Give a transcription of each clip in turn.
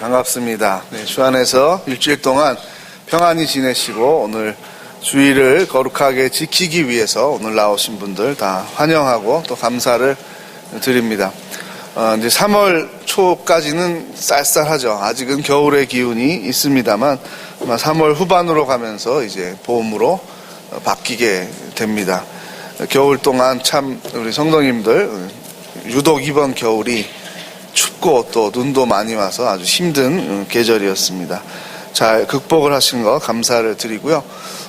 반갑습니다. 주 안에서 일주일 동안 평안히 지내시고 오늘 주일을 거룩하게 지키기 위해서 오늘 나오신 분들 다 환영하고 또 감사를 드립니다. 이제 3월 초까지는 쌀쌀하죠. 아직은 겨울의 기운이 있습니다만 아마 3월 후반으로 가면서 이제 봄으로 바뀌게 됩니다. 겨울 동안 참 우리 성도님들 유독 이번 겨울이 춥고 또 눈도 많이 와서 아주 힘든 계절이었습니다. 잘 극복을 하신 거 감사를 드리고요.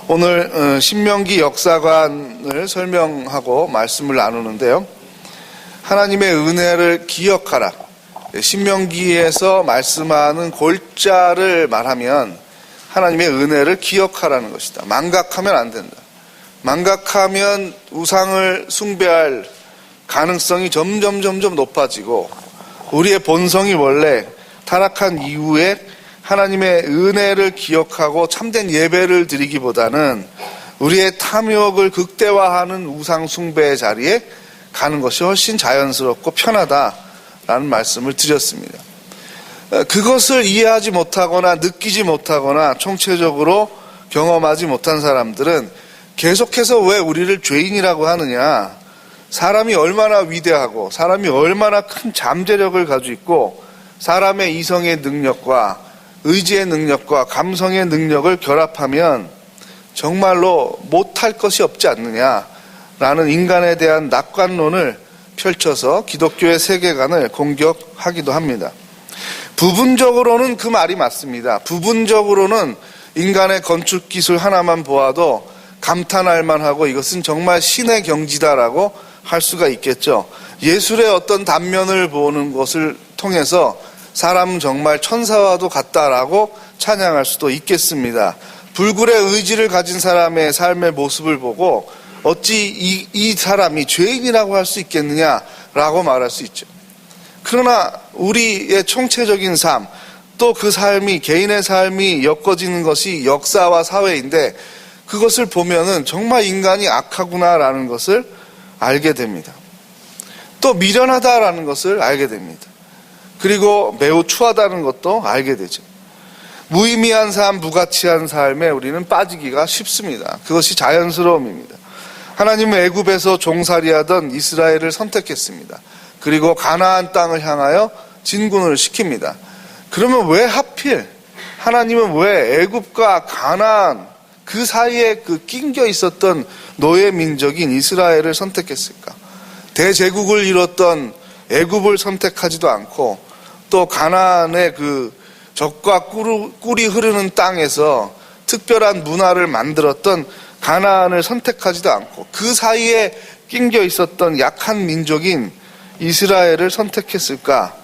오늘 신명기 역사관을 설명하고 말씀을 나누는데요. 하나님의 은혜를 기억하라. 신명기에서 말씀하는 골자를 말하면 하나님의 은혜를 기억하라는 것이다. 망각하면 안 된다. 망각하면 우상을 숭배할 가능성이 점점 높아지고 우리의 본성이 원래 타락한 이후에 하나님의 은혜를 기억하고 참된 예배를 드리기보다는 우리의 탐욕을 극대화하는 우상 숭배의 자리에 가는 것이 훨씬 자연스럽고 편하다라는 말씀을 드렸습니다. 그것을 이해하지 못하거나 느끼지 못하거나 총체적으로 경험하지 못한 사람들은 계속해서 왜 우리를 죄인이라고 하느냐, 사람이 얼마나 위대하고 사람이 얼마나 큰 잠재력을 가지고 있고 사람의 이성의 능력과 의지의 능력과 감성의 능력을 결합하면 정말로 못할 것이 없지 않느냐라는 인간에 대한 낙관론을 펼쳐서 기독교의 세계관을 공격하기도 합니다. 부분적으로는 그 말이 맞습니다. 부분적으로는 인간의 건축 기술 하나만 보아도 감탄할 만하고 이것은 정말 신의 경지다라고 할 수가 있겠죠. 예술의 어떤 단면을 보는 것을 통해서 사람은 정말 천사와도 같다라고 찬양할 수도 있겠습니다. 불굴의 의지를 가진 사람의 삶의 모습을 보고 어찌 이 사람이 죄인이라고 할 수 있겠느냐라고 말할 수 있죠. 그러나 우리의 총체적인 삶, 또 그 삶이 개인의 삶이 엮어지는 것이 역사와 사회인데 그것을 보면은 정말 인간이 악하구나라는 것을 알게 됩니다. 또 미련하다라는 것을 알게 됩니다. 그리고 매우 추하다는 것도 알게 되죠. 무의미한 삶, 무가치한 삶에 우리는 빠지기가 쉽습니다. 그것이 자연스러움입니다. 하나님은 애굽에서 종살이하던 이스라엘을 선택했습니다. 그리고 가나안 땅을 향하여 진군을 시킵니다. 그러면 왜 하필 하나님은 왜 애굽과 가나안 그 사이에 낑겨 있었던 노예 민족인 이스라엘을 선택했을까? 대제국을 이뤘던 애굽을 선택하지도 않고 또 가나안의 젖과 꿀이 흐르는 땅에서 특별한 문화를 만들었던 가나안을 선택하지도 않고 그 사이에 낑겨 있었던 약한 민족인 이스라엘을 선택했을까?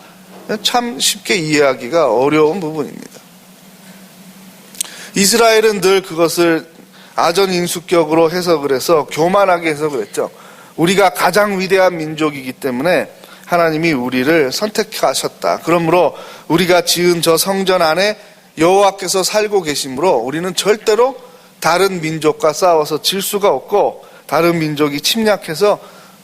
참 쉽게 이해하기가 어려운 부분입니다. 이스라엘은 늘 그것을 아전인수격으로 해석을 해서 교만하게 해석을 했죠. 우리가 가장 위대한 민족이기 때문에 하나님이 우리를 선택하셨다. 그러므로 우리가 지은 저 성전 안에 여호와께서 살고 계시므로 우리는 절대로 다른 민족과 싸워서 질 수가 없고 다른 민족이 침략해서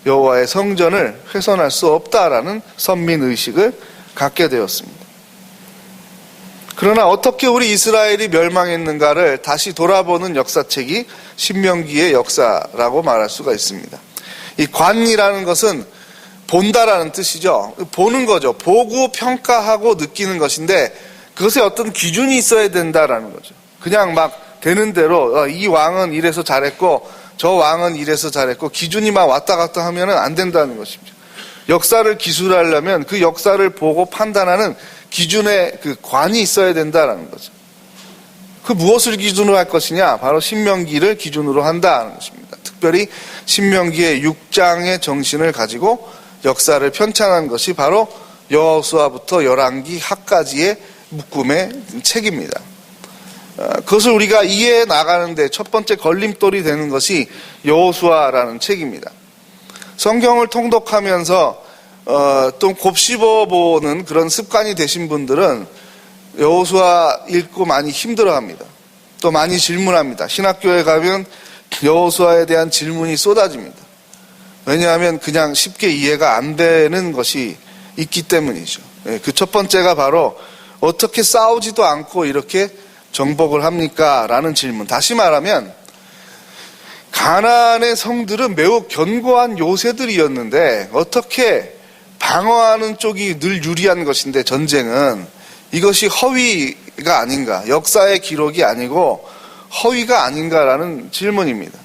여호와의 성전을 훼손할 수 없다라는 선민의식을 갖게 되었습니다. 그러나 어떻게 우리 이스라엘이 멸망했는가를 다시 돌아보는 역사책이 신명기의 역사라고 말할 수가 있습니다. 이 관이라는 것은 본다라는 뜻이죠. 보는 거죠. 보고 평가하고 느끼는 것인데 그것에 어떤 기준이 있어야 된다라는 거죠. 그냥 막 되는 대로 이 왕은 이래서 잘했고 저 왕은 이래서 잘했고 기준이 막 왔다 갔다 하면 안 된다는 것입니다. 역사를 기술하려면 그 역사를 보고 판단하는 기준의 관이 있어야 된다는 거죠. 그 무엇을 기준으로 할 것이냐? 바로 신명기를 기준으로 한다는 것입니다. 특별히 신명기의 6장의 정신을 가지고 역사를 편찬한 것이 바로 여호수아부터 열왕기 하까지의 묶음의 책입니다. 그것을 우리가 이해해 나가는데 첫 번째 걸림돌이 되는 것이 여호수아라는 책입니다. 성경을 통독하면서 또 곱씹어보는 그런 습관이 되신 분들은 여호수아 읽고 많이 힘들어합니다. 또 많이 질문합니다. 신학교에 가면 여호수아에 대한 질문이 쏟아집니다. 왜냐하면 그냥 쉽게 이해가 안 되는 것이 있기 때문이죠. 그 첫 번째가 바로 어떻게 싸우지도 않고 이렇게 정복을 합니까? 라는 질문. 다시 말하면 가나안의 성들은 매우 견고한 요새들이었는데 어떻게 방어하는 쪽이 늘 유리한 것인데 전쟁은 이것이 허위가 아닌가, 역사의 기록이 아니고 허위가 아닌가라는 질문입니다.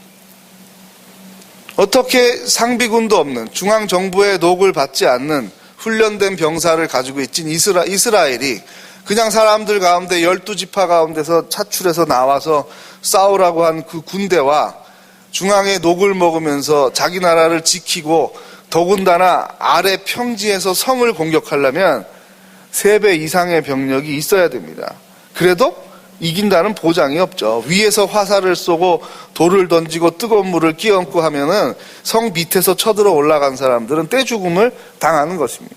어떻게 상비군도 없는 중앙정부의 녹을 받지 않는 훈련된 병사를 가지고 있진 이스라엘이 그냥 사람들 가운데 12지파 가운데서 차출해서 나와서 싸우라고 한 그 군대와 중앙의 녹을 먹으면서 자기 나라를 지키고 더군다나 아래 평지에서 성을 공격하려면 3배 이상의 병력이 있어야 됩니다. 그래도 이긴다는 보장이 없죠. 위에서 화살을 쏘고 돌을 던지고 뜨거운 물을 끼얹고 하면은 성 밑에서 쳐들어 올라간 사람들은 떼죽음을 당하는 것입니다.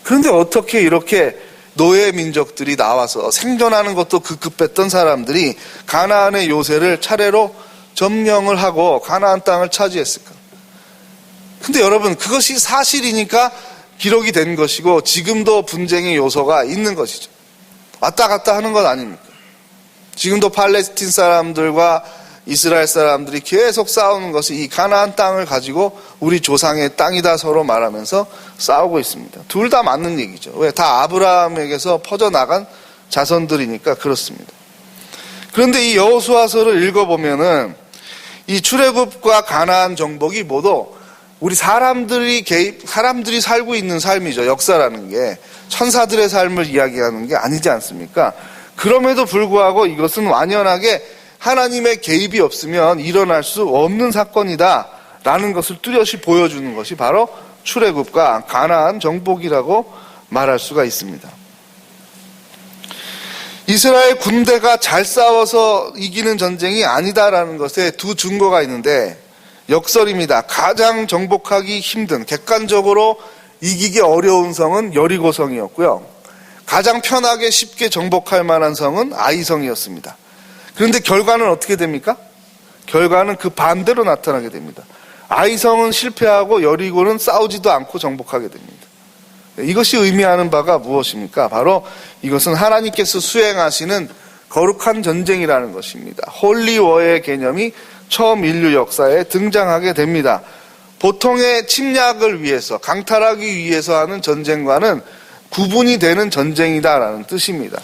그런데 어떻게 이렇게 노예 민족들이 나와서 생존하는 것도 급급했던 사람들이 가나안의 요새를 차례로 점령을 하고 가나안 땅을 차지했을까? 근데 여러분, 그것이 사실이니까 기록이 된 것이고 지금도 분쟁의 요소가 있는 것이죠. 왔다 갔다 하는 것 아닙니까? 지금도 팔레스틴 사람들과 이스라엘 사람들이 계속 싸우는 것이 이 가나안 땅을 가지고 우리 조상의 땅이다 서로 말하면서 싸우고 있습니다. 둘 다 맞는 얘기죠. 왜? 다 아브라함에게서 퍼져나간 자손들이니까 그렇습니다. 그런데 이 여호수아서를 읽어보면은 이 출애굽과 가나안 정복이 모두 우리 사람들이 살고 있는 삶이죠. 역사라는 게 천사들의 삶을 이야기하는 게 아니지 않습니까? 그럼에도 불구하고 이것은 완연하게 하나님의 개입이 없으면 일어날 수 없는 사건이다라는 것을 뚜렷이 보여주는 것이 바로 출애굽과 가나안 정복이라고 말할 수가 있습니다. 이스라엘 군대가 잘 싸워서 이기는 전쟁이 아니다라는 것에 두 증거가 있는데 역설입니다. 가장 정복하기 힘든, 객관적으로 이기기 어려운 성은 여리고성이었고요. 가장 편하게 쉽게 정복할 만한 성은 아이성이었습니다. 그런데 결과는 어떻게 됩니까? 결과는 그 반대로 나타나게 됩니다. 아이성은 실패하고 여리고는 싸우지도 않고 정복하게 됩니다. 이것이 의미하는 바가 무엇입니까? 바로 이것은 하나님께서 수행하시는 거룩한 전쟁이라는 것입니다. 홀리워의 개념이 처음 인류 역사에 등장하게 됩니다. 보통의 침략을 위해서, 강탈하기 위해서 하는 전쟁과는 구분이 되는 전쟁이다라는 뜻입니다.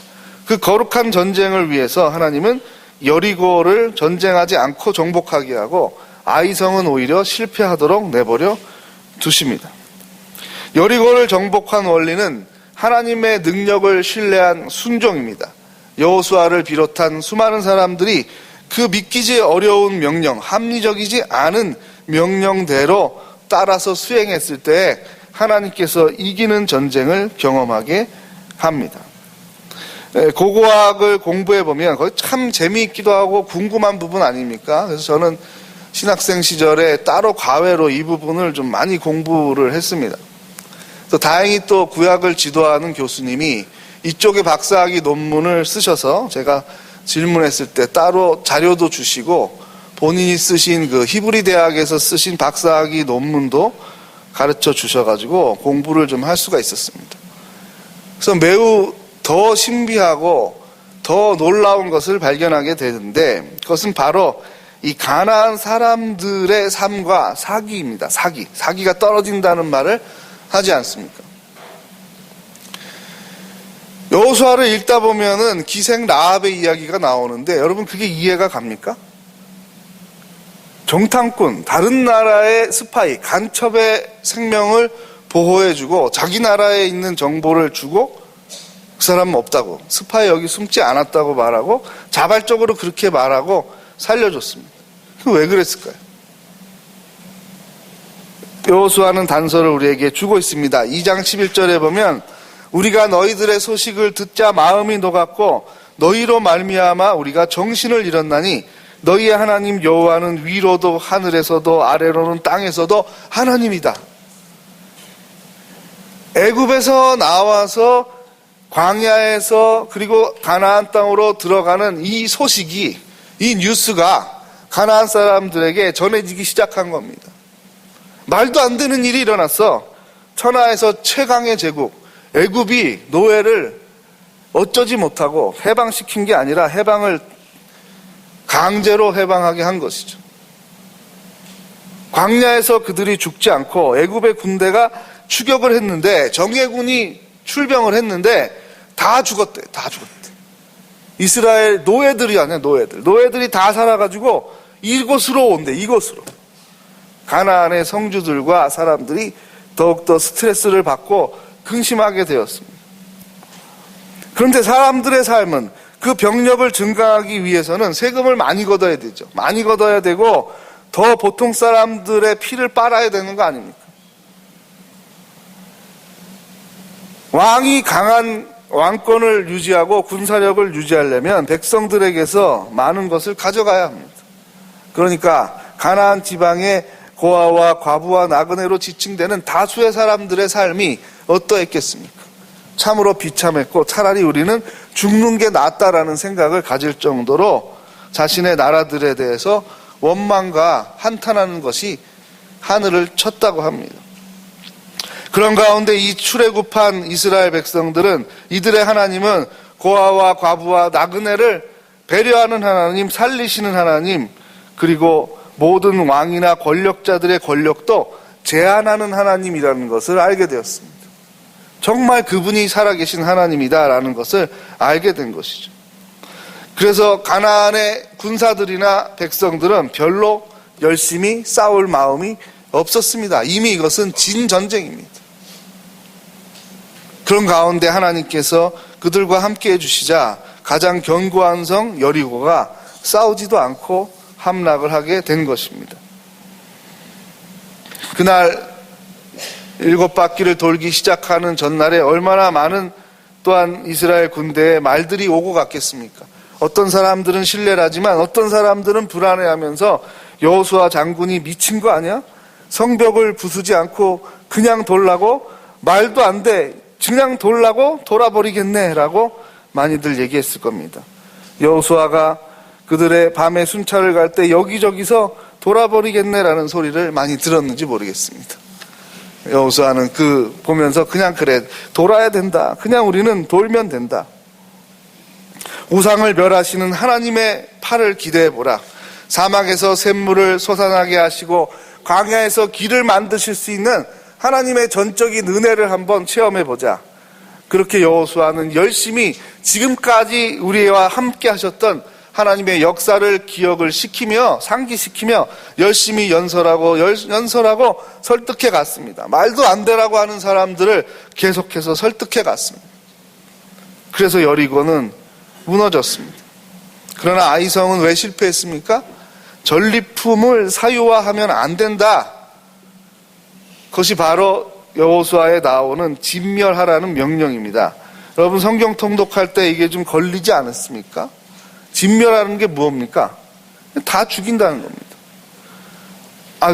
그 거룩한 전쟁을 위해서 하나님은 여리고를 전쟁하지 않고 정복하게 하고 아이성은 오히려 실패하도록 내버려 두십니다. 여리고를 정복한 원리는 하나님의 능력을 신뢰한 순종입니다. 여호수아를 비롯한 수많은 사람들이 그 믿기지 어려운 명령, 합리적이지 않은 명령대로 따라서 수행했을 때 하나님께서 이기는 전쟁을 경험하게 합니다. 고고학을 공부해보면 거기 참 재미있기도 하고 궁금한 부분 아닙니까? 그래서 저는 신학생 시절에 따로 과외로 이 부분을 좀 많이 공부를 했습니다. 또 다행히 또 구약을 지도하는 교수님이 이쪽에 박사학위 논문을 쓰셔서 제가 질문했을 때 따로 자료도 주시고 본인이 쓰신 그 히브리 대학에서 쓰신 박사학위 논문도 가르쳐 주셔가지고 공부를 좀 할 수가 있었습니다. 그래서 매우 더 신비하고 더 놀라운 것을 발견하게 되는데 그것은 바로 이 가나안 사람들의 삶과 사기입니다. 사기가 떨어진다는 말을 하지 않습니까? 여호수아를 읽다 보면은 기생 라합의 이야기가 나오는데 여러분 그게 이해가 갑니까? 정탐꾼, 다른 나라의 스파이, 간첩의 생명을 보호해주고 자기 나라에 있는 정보를 주고 그 사람은 없다고, 스파이 여기 숨지 않았다고 말하고 자발적으로 그렇게 말하고 살려줬습니다. 왜 그랬을까요? 여호수아는 단서를 우리에게 주고 있습니다. 2장 11절에 보면 우리가 너희들의 소식을 듣자 마음이 녹았고 너희로 말미암아 우리가 정신을 잃었나니 너희의 하나님 여호와는 위로도 하늘에서도 아래로는 땅에서도 하나님이다. 애굽에서 나와서 광야에서 그리고 가나안 땅으로 들어가는 이 소식이, 이 뉴스가 가나안 사람들에게 전해지기 시작한 겁니다. 말도 안 되는 일이 일어났어. 천하에서 최강의 제국 애굽이 노예를 어쩌지 못하고 해방시킨 게 아니라 해방을 강제로 해방하게 한 것이죠. 광야에서 그들이 죽지 않고 애굽의 군대가 추격을 했는데, 정예군이 출병을 했는데 다 죽었대. 다 죽었대. 이스라엘 노예들이 아니야, 노예들이 다 살아가지고 이곳으로 온대. 이곳으로. 가나안의 성주들과 사람들이 더욱더 스트레스를 받고 근심하게 되었습니다. 그런데 사람들의 삶은 그 병력을 증강하기 위해서는 세금을 많이 걷어야 되죠. 많이 걷어야 되고 더 보통 사람들의 피를 빨아야 되는 거 아닙니까? 왕이 강한 왕권을 유지하고 군사력을 유지하려면 백성들에게서 많은 것을 가져가야 합니다. 그러니까 가나안 지방의 고아와 과부와 나그네로 지칭되는 다수의 사람들의 삶이 어떠했겠습니까? 참으로 비참했고 차라리 우리는 죽는 게 낫다라는 생각을 가질 정도로 자신의 나라들에 대해서 원망과 한탄하는 것이 하늘을 쳤다고 합니다. 그런 가운데 이 출애굽한 이스라엘 백성들은, 이들의 하나님은 고아와 과부와 나그네를 배려하는 하나님, 살리시는 하나님, 그리고 모든 왕이나 권력자들의 권력도 제한하는 하나님이라는 것을 알게 되었습니다. 정말 그분이 살아계신 하나님이다라는 것을 알게 된 것이죠. 그래서 가나안의 군사들이나 백성들은 별로 열심히 싸울 마음이 없었습니다. 이미 이것은 진 전쟁입니다. 그런 가운데 하나님께서 그들과 함께 해주시자 가장 견고한 성 여리고가 싸우지도 않고 함락을 하게 된 것입니다. 그날 7바퀴를 돌기 시작하는 전날에 얼마나 많은 또한 이스라엘 군대에 말들이 오고 갔겠습니까? 어떤 사람들은 신뢰를 하지만 어떤 사람들은 불안해하면서 여호수아 장군이 미친 거 아니야? 성벽을 부수지 않고 그냥 돌라고? 말도 안 돼. 그냥 돌라고? 돌아버리겠네 라고 많이들 얘기했을 겁니다. 여호수아가 그들의 밤에 순찰을 갈 때 여기저기서 돌아버리겠네라는 소리를 많이 들었는지 모르겠습니다. 여호수아는 보면서 그냥 그래, 돌아야 된다. 그냥 우리는 돌면 된다. 우상을 멸하시는 하나님의 팔을 기대해보라. 사막에서 샘물을 솟아나게 하시고 광야에서 길을 만드실 수 있는 하나님의 전적인 은혜를 한번 체험해보자. 그렇게 여호수아는 열심히 지금까지 우리와 함께 하셨던 하나님의 역사를 기억을 시키며 상기시키며 열심히 연설하고 설득해 갔습니다. 말도 안 되라고 하는 사람들을 계속해서 설득해 갔습니다. 그래서 여리고는 무너졌습니다. 그러나 아이성은 왜 실패했습니까? 전리품을 사유화하면 안 된다. 그것이 바로 여호수아에 나오는 진멸하라는 명령입니다. 여러분 성경 통독할 때 이게 좀 걸리지 않았습니까? 진멸하는 게 뭡니까? 다 죽인다는 겁니다.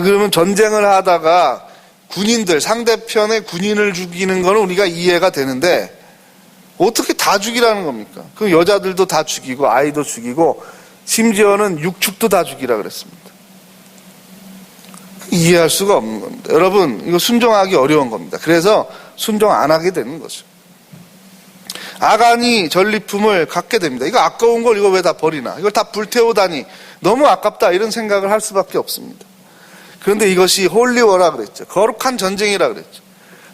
그러면 전쟁을 하다가 군인들, 상대편의 군인을 죽이는 거는 우리가 이해가 되는데 어떻게 다 죽이라는 겁니까? 그 여자들도 다 죽이고 아이도 죽이고 심지어는 육축도 다 죽이라 그랬습니다. 이해할 수가 없는 겁니다. 여러분 이거 순종하기 어려운 겁니다. 그래서 순종 안 하게 되는 거죠. 아간이 전리품을 갖게 됩니다. 이거 아까운 걸 이거 왜 다 버리나? 이걸 다 불태우다니 너무 아깝다 이런 생각을 할 수밖에 없습니다. 그런데 이것이 홀리워라 그랬죠. 거룩한 전쟁이라 그랬죠.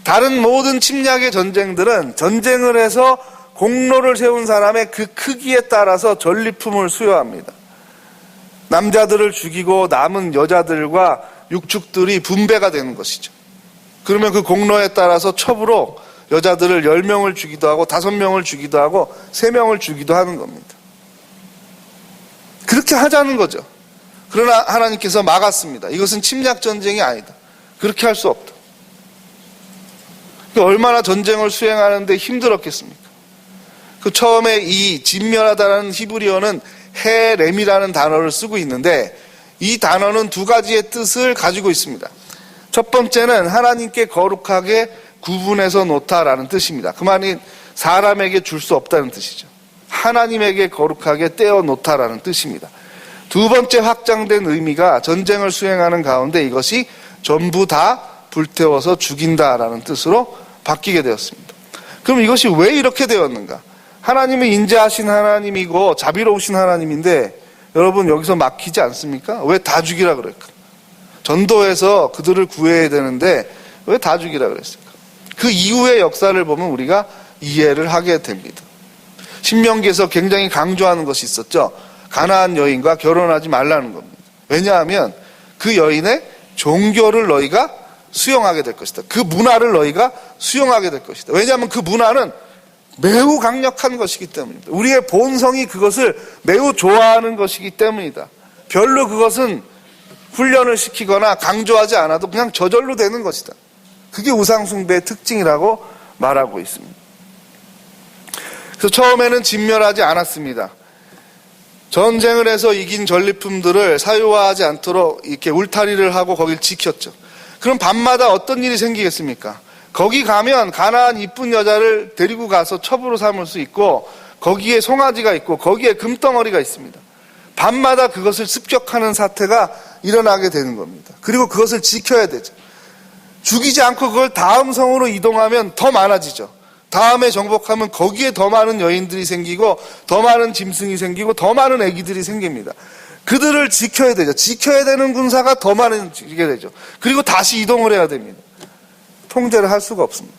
다른 모든 침략의 전쟁들은 전쟁을 해서 공로를 세운 사람의 그 크기에 따라서 전리품을 수여합니다. 남자들을 죽이고 남은 여자들과 육축들이 분배가 되는 것이죠. 그러면 그 공로에 따라서 첩으로 여자들을 10명을 주기도 하고 5명을 주기도 하고 3명을 주기도 하는 겁니다. 그렇게 하자는 거죠. 그러나 하나님께서 막았습니다. 이것은 침략 전쟁이 아니다. 그렇게 할 수 없다. 얼마나 전쟁을 수행하는데 힘들었겠습니까? 처음에 이 진멸하다라는 히브리어는 헤렘이라는 단어를 쓰고 있는데 이 단어는 2가지의 뜻을 가지고 있습니다. 첫 번째는 하나님께 거룩하게 구분해서 놓다라는 뜻입니다. 그 말이 사람에게 줄 수 없다는 뜻이죠. 하나님에게 거룩하게 떼어 놓다라는 뜻입니다. 두 번째 확장된 의미가 전쟁을 수행하는 가운데 이것이 전부 다 불태워서 죽인다라는 뜻으로 바뀌게 되었습니다. 그럼 이것이 왜 이렇게 되었는가? 하나님은 인자하신 하나님이고 자비로우신 하나님인데 여러분 여기서 막히지 않습니까? 왜 다 죽이라 그럴까? 전도해서 그들을 구해야 되는데 왜 다 죽이라 그랬을까? 그 이후의 역사를 보면 우리가 이해를 하게 됩니다. 신명기에서 굉장히 강조하는 것이 있었죠. 가나안 여인과 결혼하지 말라는 겁니다. 왜냐하면 그 여인의 종교를 너희가 수용하게 될 것이다. 그 문화를 너희가 수용하게 될 것이다. 왜냐하면 그 문화는 매우 강력한 것이기 때문입니다. 우리의 본성이 그것을 매우 좋아하는 것이기 때문이다. 별로 그것은 훈련을 시키거나 강조하지 않아도 그냥 저절로 되는 것이다. 그게 우상숭배의 특징이라고 말하고 있습니다. 그래서 처음에는 진멸하지 않았습니다. 전쟁을 해서 이긴 전리품들을 사유화하지 않도록 이렇게 울타리를 하고 거길 지켰죠. 그럼 밤마다 어떤 일이 생기겠습니까? 거기 가면 가나안 이쁜 여자를 데리고 가서 첩으로 삼을 수 있고 거기에 송아지가 있고 거기에 금덩어리가 있습니다. 밤마다 그것을 습격하는 사태가 일어나게 되는 겁니다. 그리고 그것을 지켜야 되죠. 죽이지 않고 그걸 다음 성으로 이동하면 더 많아지죠. 다음에 정복하면 거기에 더 많은 여인들이 생기고 더 많은 짐승이 생기고 더 많은 아기들이 생깁니다. 그들을 지켜야 되죠. 지켜야 되는 군사가 더 많아지게 되죠. 그리고 다시 이동을 해야 됩니다. 통제를 할 수가 없습니다.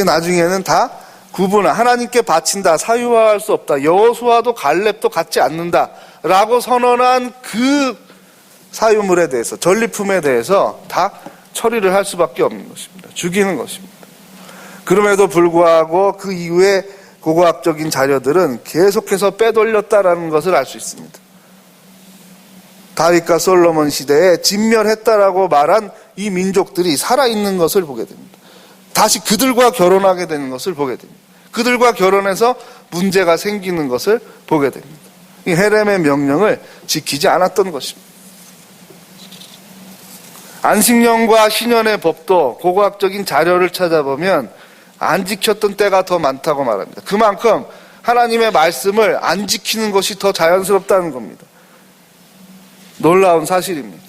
나중에는 다 구분을 하나님께 바친다, 사유화할 수 없다, 여호수아도 갈렙도 갖지 않는다 라고 선언한 그 사유물에 대해서, 전리품에 대해서 다 처리를 할 수밖에 없는 것입니다. 죽이는 것입니다. 그럼에도 불구하고 그 이후에 고고학적인 자료들은 계속해서 빼돌렸다라는 것을 알 수 있습니다. 다윗과 솔로몬 시대에 진멸했다라고 말한 이 민족들이 살아있는 것을 보게 됩니다. 다시 그들과 결혼하게 되는 것을 보게 됩니다. 그들과 결혼해서 문제가 생기는 것을 보게 됩니다. 이 헤렘의 명령을 지키지 않았던 것입니다. 안식년과 신년의 법도 고고학적인 자료를 찾아보면 안 지켰던 때가 더 많다고 말합니다. 그만큼 하나님의 말씀을 안 지키는 것이 더 자연스럽다는 겁니다. 놀라운 사실입니다.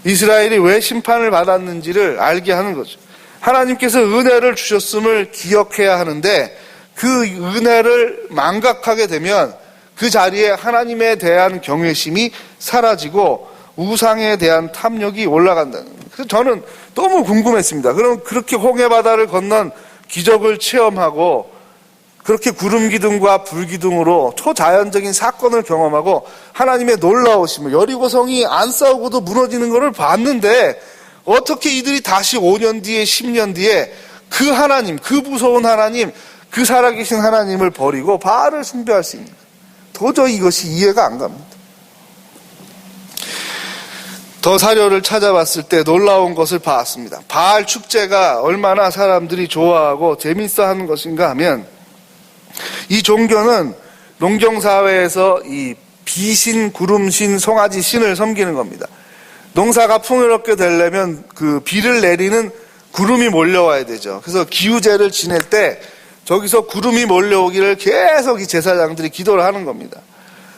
이스라엘이 왜 심판을 받았는지를 알게 하는 거죠. 하나님께서 은혜를 주셨음을 기억해야 하는데 그 은혜를 망각하게 되면 그 자리에 하나님에 대한 경외심이 사라지고 우상에 대한 탐욕이 올라간다는 거예요. 그래서 저는 너무 궁금했습니다. 그럼 그렇게 홍해바다를 건넌 기적을 체험하고 그렇게 구름기둥과 불기둥으로 초자연적인 사건을 경험하고 하나님의 놀라우심을, 여리고성이 안 싸우고도 무너지는 것을 봤는데 어떻게 이들이 다시 5년 뒤에 10년 뒤에 그 하나님, 그 무서운 하나님, 그 살아계신 하나님을 버리고 바알을 숭배할 수 있는가? 도저히 이것이 이해가 안 갑니다. 더 사료를 찾아봤을 때 놀라운 것을 봤습니다. 바알 축제가 얼마나 사람들이 좋아하고 재밌어 하는 것인가 하면 이 종교는 농경사회에서 이 비신, 구름신, 송아지 신을 섬기는 겁니다. 농사가 풍요롭게 되려면 그 비를 내리는 구름이 몰려와야 되죠. 그래서 기우제를 지낼 때 저기서 구름이 몰려오기를 계속 이 제사장들이 기도를 하는 겁니다.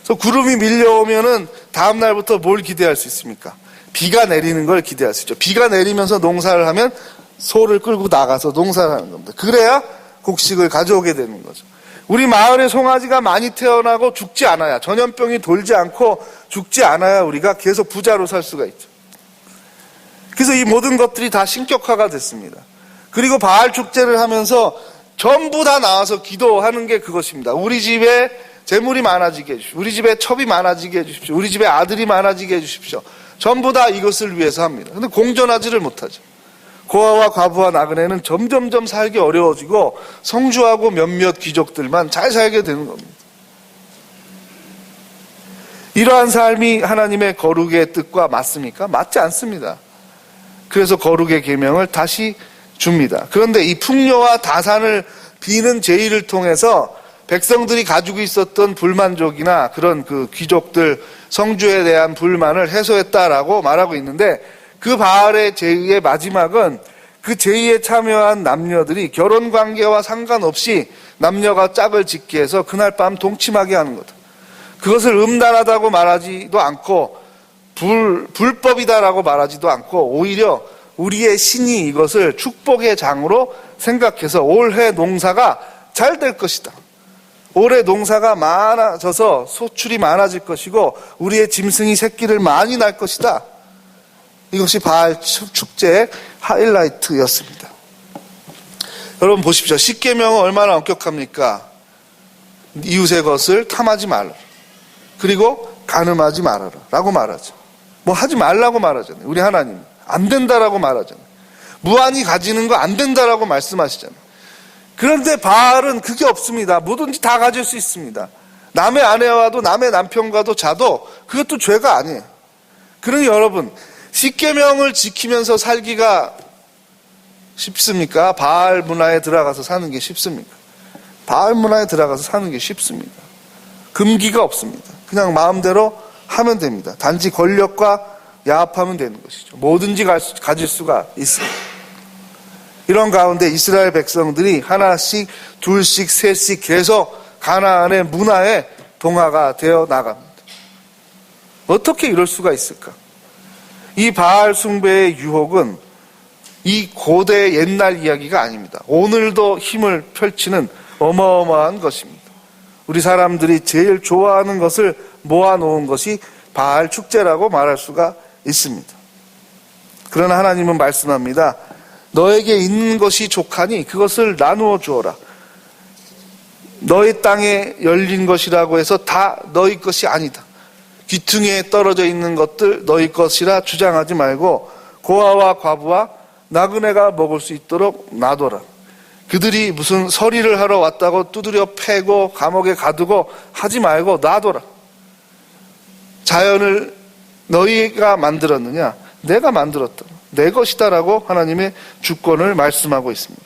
그래서 구름이 밀려오면은 다음 날부터 뭘 기대할 수 있습니까? 비가 내리는 걸 기대할 수 있죠. 비가 내리면서 농사를 하면 소를 끌고 나가서 농사를 하는 겁니다. 그래야 곡식을 가져오게 되는 거죠. 우리 마을에 송아지가 많이 태어나고 죽지 않아야, 전염병이 돌지 않고 죽지 않아야 우리가 계속 부자로 살 수가 있죠. 그래서 이 모든 것들이 다 신격화가 됐습니다. 그리고 바알 축제를 하면서 전부 다 나와서 기도하는 게 그것입니다. 우리 집에 재물이 많아지게 해주십시오. 우리 집에 첩이 많아지게 해주십시오. 우리 집에 아들이 많아지게 해주십시오. 전부 다 이것을 위해서 합니다. 그런데 공존하지를 못하죠. 고아와 과부와 나그네는 점점점 살기 어려워지고 성주하고 몇몇 귀족들만 잘 살게 되는 겁니다. 이러한 삶이 하나님의 거룩의 뜻과 맞습니까? 맞지 않습니다. 그래서 거룩의 계명을 다시 줍니다. 그런데 이 풍요와 다산을 비는 제의를 통해서 백성들이 가지고 있었던 불만족이나 그런 그 귀족들 성주에 대한 불만을 해소했다라고 말하고 있는데 그 바알의 제의의 마지막은 그 제의에 참여한 남녀들이 결혼 관계와 상관없이 남녀가 짝을 짓게 해서 그날 밤 동침하게 하는 거다. 그것을 음란하다고 말하지도 않고 불법이다라고 말하지도 않고 오히려 우리의 신이 이것을 축복의 장으로 생각해서 올해 농사가 잘 될 것이다. 올해 농사가 많아져서 소출이 많아질 것이고 우리의 짐승이 새끼를 많이 낳을 것이다. 이것이 바알 축제의 하이라이트였습니다. 여러분 보십시오. 십계명은 얼마나 엄격합니까? 이웃의 것을 탐하지 말라. 그리고 간음하지 말아라 라고 말하죠. 뭐 하지 말라고 말하잖아요. 우리 하나님 안 된다라고 말하잖아요. 무한히 가지는 거 안 된다라고 말씀하시잖아요. 그런데 바알은 그게 없습니다. 뭐든지 다 가질 수 있습니다. 남의 아내와도 남의 남편과도 자도 그것도 죄가 아니에요. 그러니 여러분 십계명을 지키면서 살기가 쉽습니까? 바알 문화에 들어가서 사는 게 쉽습니까? 바알 문화에 들어가서 사는 게 쉽습니다. 금기가 없습니다. 그냥 마음대로 하면 됩니다. 단지 권력과 야합하면 되는 것이죠. 뭐든지 가질 수가 있습니다. 이런 가운데 이스라엘 백성들이 하나씩, 둘씩, 셋씩 계속 가나안의 문화에 동화가 되어 나갑니다. 어떻게 이럴 수가 있을까? 이 바알 숭배의 유혹은 이 고대 옛날 이야기가 아닙니다. 오늘도 힘을 펼치는 어마어마한 것입니다. 우리 사람들이 제일 좋아하는 것을 모아놓은 것이 바알 축제라고 말할 수가 있습니다. 그러나 하나님은 말씀합니다. 너에게 있는 것이 족하니 그것을 나누어 주어라. 너의 땅에 열린 것이라고 해서 다 너희 것이 아니다. 귀퉁이에 떨어져 있는 것들 너희 것이라 주장하지 말고 고아와 과부와 나그네가 먹을 수 있도록 놔둬라. 그들이 무슨 서리를 하러 왔다고 두드려 패고 감옥에 가두고 하지 말고 놔둬라. 자연을 너희가 만들었느냐? 내가 만들었다. 내 것이다라고 하나님의 주권을 말씀하고 있습니다.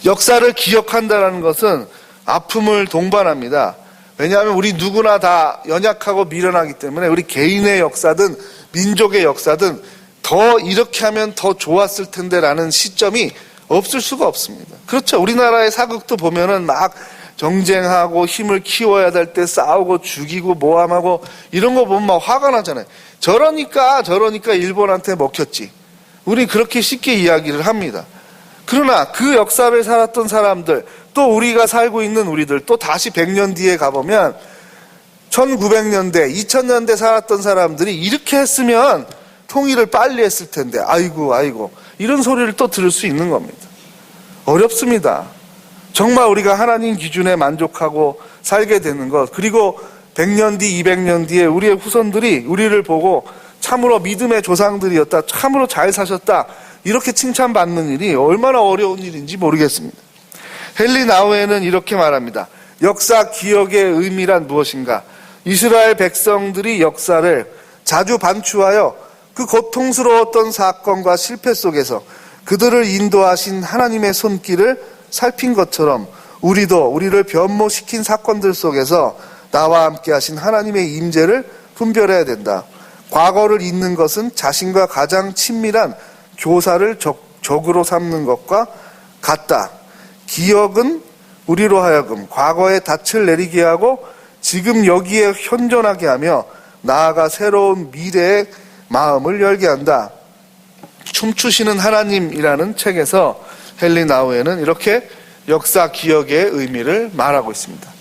역사를 기억한다는 것은 아픔을 동반합니다. 왜냐하면 우리 누구나 다 연약하고 미련하기 때문에 우리 개인의 역사든 민족의 역사든 더 이렇게 하면 더 좋았을 텐데 라는 시점이 없을 수가 없습니다. 그렇죠. 우리나라의 사극도 보면은 막 정쟁하고 힘을 키워야 될 때 싸우고 죽이고 모함하고 이런 거 보면 막 화가 나잖아요. 저러니까 일본한테 먹혔지. 우리 그렇게 쉽게 이야기를 합니다. 그러나 그 역사를 살았던 사람들, 또 우리가 살고 있는 우리들, 또 다시 100년 뒤에 가보면 1900년대, 2000년대 살았던 사람들이 이렇게 했으면 통일을 빨리 했을 텐데 아이고 이런 소리를 또 들을 수 있는 겁니다. 어렵습니다. 정말 우리가 하나님 기준에 만족하고 살게 되는 것, 그리고 100년 뒤, 200년 뒤에 우리의 후손들이 우리를 보고 참으로 믿음의 조상들이었다, 참으로 잘 사셨다, 이렇게 칭찬받는 일이 얼마나 어려운 일인지 모르겠습니다. 헨리 나우에는 이렇게 말합니다. 역사 기억의 의미란 무엇인가? 이스라엘 백성들이 역사를 자주 반추하여 그 고통스러웠던 사건과 실패 속에서 그들을 인도하신 하나님의 손길을 살핀 것처럼 우리도 우리를 변모시킨 사건들 속에서 나와 함께 하신 하나님의 임재를 분별해야 된다. 과거를 잊는 것은 자신과 가장 친밀한 교사를 적으로 삼는 것과 같다. 기억은 우리로 하여금 과거의 닻을 내리게 하고 지금 여기에 현존하게 하며 나아가 새로운 미래의 마음을 열게 한다. 춤추시는 하나님이라는 책에서 헨리 나우에는 이렇게 역사 기억의 의미를 말하고 있습니다.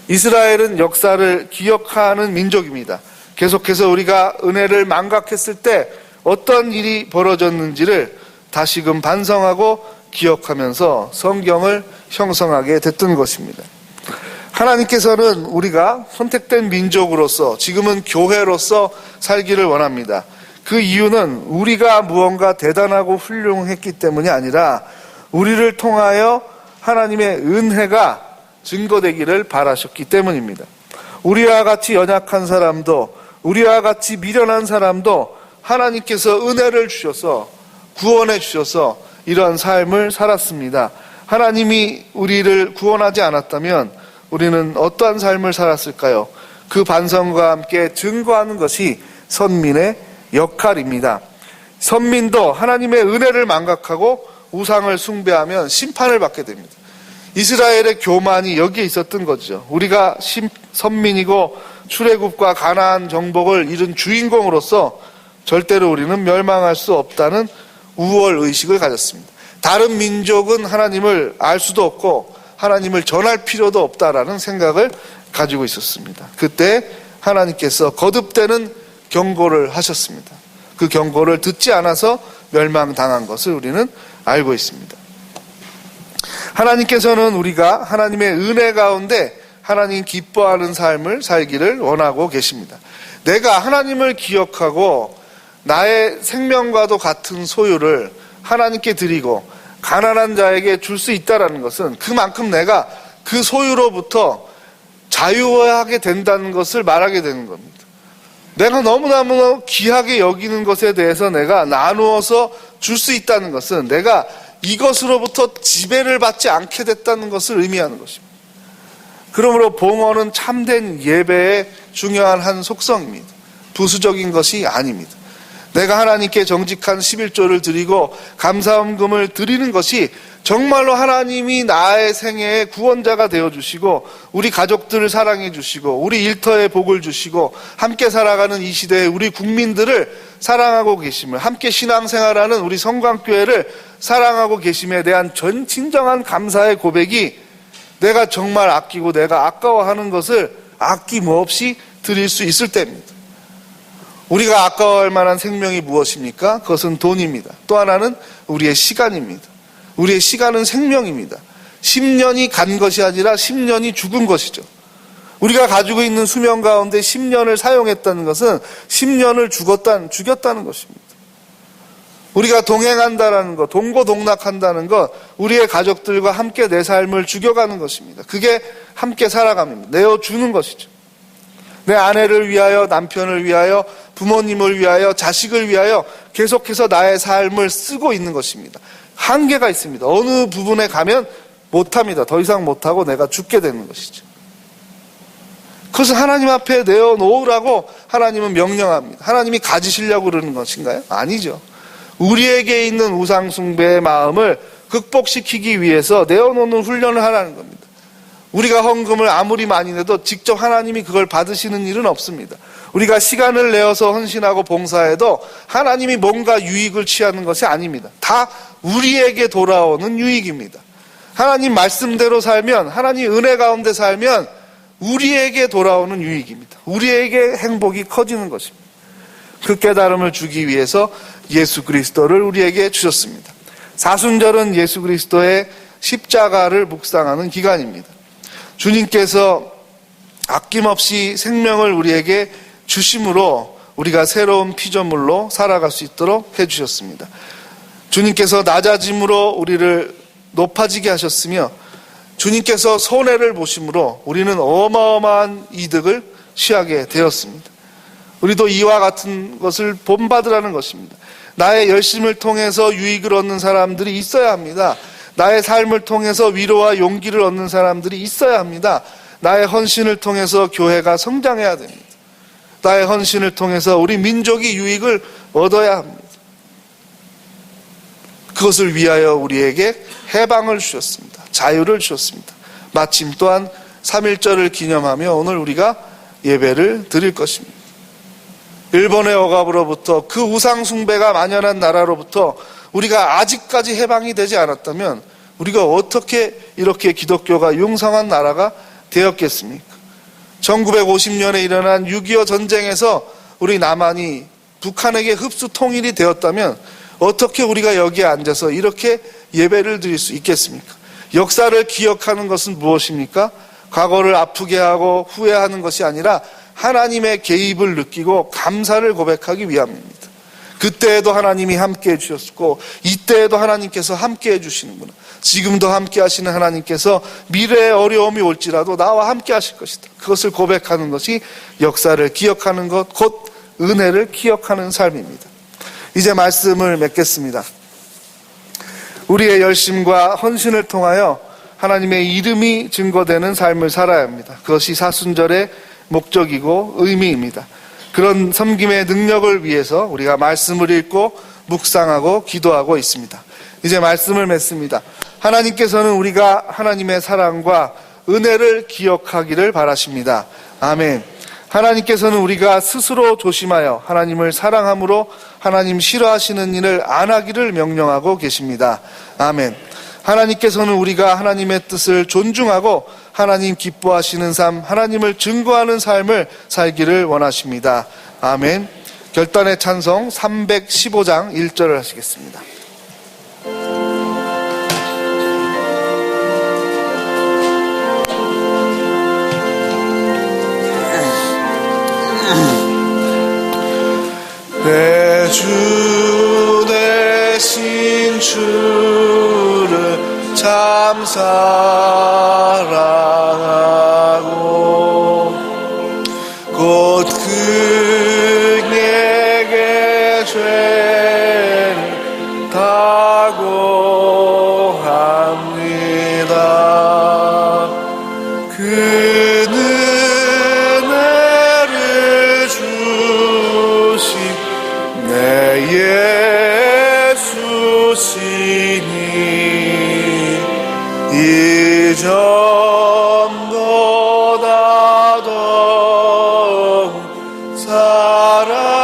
이스라엘은 역사를 기억하는 민족입니다. 계속해서 우리가 은혜를 망각했을 때 어떤 일이 벌어졌는지를 다시금 반성하고 기억하면서 성경을 형성하게 됐던 것입니다. 하나님께서는 우리가 선택된 민족으로서, 지금은 교회로서 살기를 원합니다. 그 이유는 우리가 무언가 대단하고 훌륭했기 때문이 아니라 우리를 통하여 하나님의 은혜가 증거되기를 바라셨기 때문입니다. 우리와 같이 연약한 사람도, 우리와 같이 미련한 사람도 하나님께서 은혜를 주셔서 구원해 주셔서 이런 삶을 살았습니다. 하나님이 우리를 구원하지 않았다면 우리는 어떠한 삶을 살았을까요? 그 반성과 함께 증거하는 것이 선민의 역할입니다. 선민도 하나님의 은혜를 망각하고 우상을 숭배하면 심판을 받게 됩니다. 이스라엘의 교만이 여기에 있었던 거죠. 우리가 선민이고 출애굽과 가나안 정복을 이룬 주인공으로서 절대로 우리는 멸망할 수 없다는 우월의식을 가졌습니다. 다른 민족은 하나님을 알 수도 없고 하나님을 전할 필요도 없다라는 생각을 가지고 있었습니다. 그때 하나님께서 거듭되는 경고를 하셨습니다. 그 경고를 듣지 않아서 멸망당한 것을 우리는 알고 있습니다. 하나님께서는 우리가 하나님의 은혜 가운데 하나님 기뻐하는 삶을 살기를 원하고 계십니다. 내가 하나님을 기억하고 나의 생명과도 같은 소유를 하나님께 드리고 가난한 자에게 줄 수 있다는 것은 그만큼 내가 그 소유로부터 자유하게 된다는 것을 말하게 되는 겁니다. 내가 너무너무 귀하게 여기는 것에 대해서 내가 나누어서 줄 수 있다는 것은 내가 이것으로부터 지배를 받지 않게 됐다는 것을 의미하는 것입니다. 그러므로 봉헌은 참된 예배의 중요한 한 속성입니다. 부수적인 것이 아닙니다. 내가 하나님께 정직한 11조를 드리고 감사헌금을 드리는 것이 정말로 하나님이 나의 생애의 구원자가 되어주시고 우리 가족들을 사랑해 주시고 우리 일터에 복을 주시고 함께 살아가는 이 시대에 우리 국민들을 사랑하고 계심을, 함께 신앙생활하는 우리 성광교회를 사랑하고 계심에 대한 진정한 감사의 고백이 내가 정말 아끼고 내가 아까워하는 것을 아낌없이 드릴 수 있을 때입니다. 우리가 아까워할 만한 생명이 무엇입니까? 그것은 돈입니다. 또 하나는 우리의 시간입니다. 우리의 시간은 생명입니다. 10년이 간 것이 아니라 10년이 죽은 것이죠. 우리가 가지고 있는 수명 가운데 10년을 사용했다는 것은 10년을 죽였다는 것입니다. 우리가 동행한다는 것, 동고동락한다는 것, 우리의 가족들과 함께 내 삶을 죽여가는 것입니다. 그게 함께 살아갑니다. 내어주는 것이죠. 내 아내를 위하여, 남편을 위하여, 부모님을 위하여, 자식을 위하여 계속해서 나의 삶을 쓰고 있는 것입니다. 한계가 있습니다. 어느 부분에 가면 못합니다. 더 이상 못하고 내가 죽게 되는 것이죠. 그것을 하나님 앞에 내어놓으라고 하나님은 명령합니다. 하나님이 가지시려고 그러는 것인가요? 아니죠. 우리에게 있는 우상숭배의 마음을 극복시키기 위해서 내어놓는 훈련을 하라는 겁니다. 우리가 헌금을 아무리 많이 내도 직접 하나님이 그걸 받으시는 일은 없습니다. 우리가 시간을 내어서 헌신하고 봉사해도 하나님이 뭔가 유익을 취하는 것이 아닙니다. 다 우리에게 돌아오는 유익입니다. 하나님 말씀대로 살면, 하나님 은혜 가운데 살면 우리에게 돌아오는 유익입니다. 우리에게 행복이 커지는 것입니다. 그 깨달음을 주기 위해서 예수 그리스도를 우리에게 주셨습니다. 사순절은 예수 그리스도의 십자가를 묵상하는 기간입니다. 주님께서 아낌없이 생명을 우리에게 주심으로 우리가 새로운 피조물로 살아갈 수 있도록 해주셨습니다. 주님께서 낮아짐으로 우리를 높아지게 하셨으며 주님께서 손해를 보심으로 우리는 어마어마한 이득을 취하게 되었습니다. 우리도 이와 같은 것을 본받으라는 것입니다. 나의 열심을 통해서 유익을 얻는 사람들이 있어야 합니다. 나의 삶을 통해서 위로와 용기를 얻는 사람들이 있어야 합니다. 나의 헌신을 통해서 교회가 성장해야 됩니다. 나의 헌신을 통해서 우리 민족이 유익을 얻어야 합니다. 그것을 위하여 우리에게 해방을 주셨습니다. 자유를 주셨습니다. 마침 또한 3.1절을 기념하며 오늘 우리가 예배를 드릴 것입니다. 일본의 억압으로부터, 그 우상숭배가 만연한 나라로부터 우리가 아직까지 해방이 되지 않았다면 우리가 어떻게 이렇게 기독교가 융성한 나라가 되었겠습니까? 1950년에 일어난 6.25 전쟁에서 우리 남한이 북한에게 흡수 통일이 되었다면 어떻게 우리가 여기에 앉아서 이렇게 예배를 드릴 수 있겠습니까? 역사를 기억하는 것은 무엇입니까? 과거를 아프게 하고 후회하는 것이 아니라 하나님의 개입을 느끼고 감사를 고백하기 위함입니다. 그때에도 하나님이 함께 해주셨고 이때에도 하나님께서 함께 해주시는구나. 지금도 함께 하시는 하나님께서 미래에 어려움이 올지라도 나와 함께 하실 것이다. 그것을 고백하는 것이 역사를 기억하는 것, 곧 은혜를 기억하는 삶입니다. 이제 말씀을 맺겠습니다. 우리의 열심과 헌신을 통하여 하나님의 이름이 증거되는 삶을 살아야 합니다. 그것이 사순절의 목적이고 의미입니다. 그런 섬김의 능력을 위해서 우리가 말씀을 읽고 묵상하고 기도하고 있습니다. 이제 말씀을 맺습니다. 하나님께서는 우리가 하나님의 사랑과 은혜를 기억하기를 바라십니다. 아멘. 하나님께서는 우리가 스스로 조심하여 하나님을 사랑함으로 하나님 싫어하시는 일을 안 하기를 명령하고 계십니다. 아멘. 하나님께서는 우리가 하나님의 뜻을 존중하고 하나님 기뻐하시는 삶, 하나님을 증거하는 삶을 살기를 원하십니다. 아멘. 결단의 찬송 315장 1절을 하시겠습니다. 내 주 되신 주를 참 사랑하고 곧 그에게 죄를 다고 합니다. 그 은혜를 주신 내 예수시니 이전보다 더욱 사랑합니다.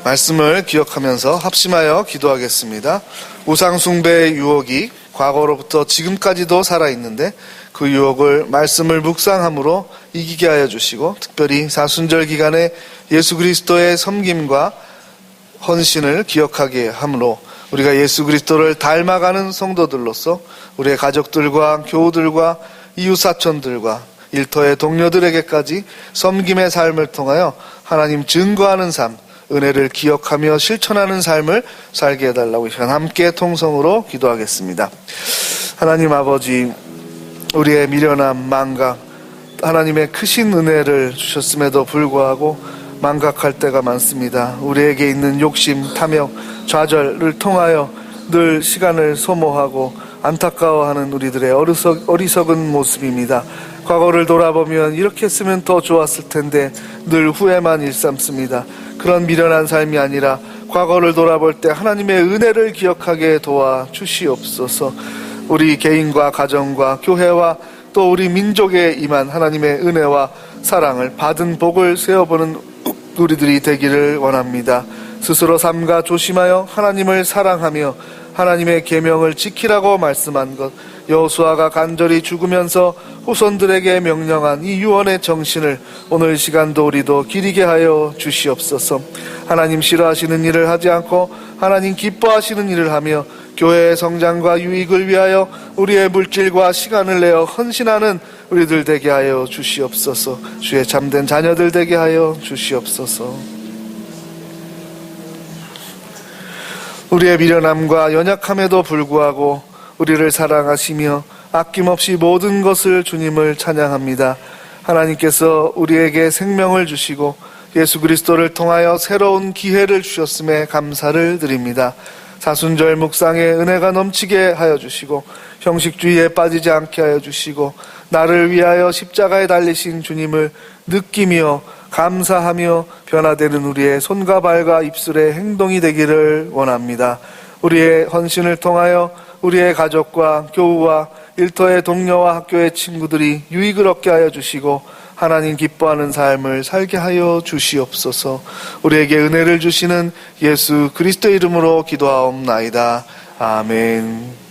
말씀을 기억하면서 합심하여 기도하겠습니다. 우상숭배의 유혹이 과거로부터 지금까지도 살아있는데 그 유혹을 말씀을 묵상함으로 이기게 하여 주시고, 특별히 사순절 기간에 예수 그리스도의 섬김과 헌신을 기억하게 함으로 우리가 예수 그리스도를 닮아가는 성도들로서 우리의 가족들과 교우들과 이웃사촌들과 일터의 동료들에게까지 섬김의 삶을 통하여 하나님 증거하는 삶, 은혜를 기억하며 실천하는 삶을 살게 해달라고 이 시간 함께 통성으로 기도하겠습니다. 하나님 아버지, 우리의 미련함, 망각, 하나님의 크신 은혜를 주셨음에도 불구하고 망각할 때가 많습니다. 우리에게 있는 욕심, 탐욕, 좌절을 통하여 늘 시간을 소모하고 안타까워하는 우리들의 어리석은 모습입니다. 과거를 돌아보면 이렇게 했으면 더 좋았을 텐데 늘 후회만 일삼습니다. 그런 미련한 삶이 아니라 과거를 돌아볼 때 하나님의 은혜를 기억하게 도와주시옵소서. 우리 개인과 가정과 교회와 또 우리 민족에 임한 하나님의 은혜와 사랑을 받은 복을 세어보는 우리들이 되기를 원합니다. 스스로 삼가 조심하여 하나님을 사랑하며 하나님의 계명을 지키라고 말씀한 것, 여호수아가 간절히 죽으면서 후손들에게 명령한 이 유언의 정신을 오늘 시간도 우리도 기리게 하여 주시옵소서. 하나님 싫어하시는 일을 하지 않고 하나님 기뻐하시는 일을 하며 교회의 성장과 유익을 위하여 우리의 물질과 시간을 내어 헌신하는 우리들 되게 하여 주시옵소서. 주의 참된 자녀들 되게 하여 주시옵소서. 우리의 미련함과 연약함에도 불구하고 우리를 사랑하시며 아낌없이 모든 것을 주님을 찬양합니다. 하나님께서 우리에게 생명을 주시고 예수 그리스도를 통하여 새로운 기회를 주셨음에 감사를 드립니다. 사순절 묵상에 은혜가 넘치게 하여 주시고 형식주의에 빠지지 않게 하여 주시고 나를 위하여 십자가에 달리신 주님을 느끼며 감사하며 변화되는 우리의 손과 발과 입술의 행동이 되기를 원합니다. 우리의 헌신을 통하여 우리의 가족과 교우와 일터의 동료와 학교의 친구들이 유익을 얻게 하여 주시고 하나님 기뻐하는 삶을 살게 하여 주시옵소서. 우리에게 은혜를 주시는 예수 그리스도의 이름으로 기도하옵나이다. 아멘.